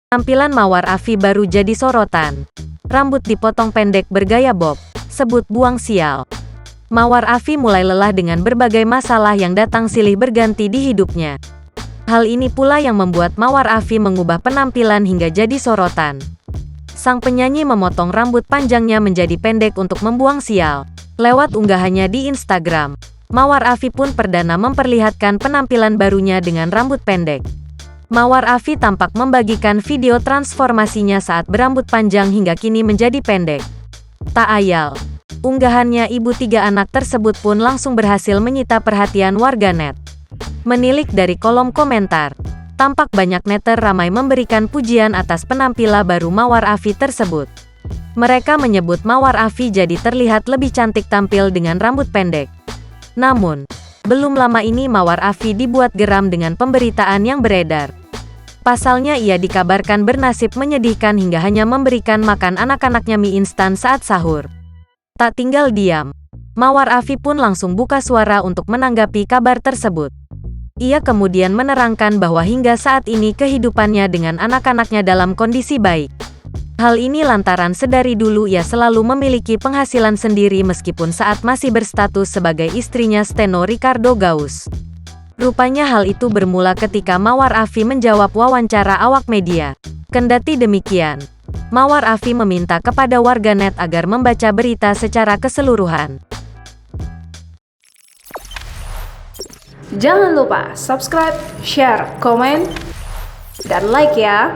Tampilan Mawar Afi baru jadi sorotan. Rambut dipotong pendek bergaya bob, sebut buang sial. Mawar Afi mulai lelah dengan berbagai masalah yang datang silih berganti di hidupnya. Hal ini pula yang membuat Mawar Afi mengubah penampilan hingga jadi sorotan. Sang penyanyi memotong rambut panjangnya menjadi pendek untuk membuang sial. Lewat unggahannya di Instagram, Mawar Afi pun perdana memperlihatkan penampilan barunya dengan rambut pendek. Mawar Afi tampak membagikan video transformasinya saat berambut panjang hingga kini menjadi pendek. Tak ayal, unggahannya ibu 3 anak tersebut pun langsung berhasil menyita perhatian warganet. Menilik dari kolom komentar, tampak banyak netter ramai memberikan pujian atas penampilan baru Mawar Afi tersebut. Mereka menyebut Mawar Afi jadi terlihat lebih cantik tampil dengan rambut pendek. Namun, belum lama ini Mawar Afi dibuat geram dengan pemberitaan yang beredar. Pasalnya ia dikabarkan bernasib menyedihkan hingga hanya memberikan makan anak-anaknya mie instan saat sahur. Tak tinggal diam, Mawar Afi pun langsung buka suara untuk menanggapi kabar tersebut. Ia kemudian menerangkan bahwa hingga saat ini kehidupannya dengan anak-anaknya dalam kondisi baik. Hal ini lantaran sedari dulu ia selalu memiliki penghasilan sendiri meskipun saat masih berstatus sebagai istrinya Steno Ricardo Gaus. Rupanya hal itu bermula ketika Mawar Afi menjawab wawancara awak media. Kendati demikian, Mawar Afi meminta kepada warganet agar membaca berita secara keseluruhan. Jangan lupa subscribe, share, komen, dan like ya!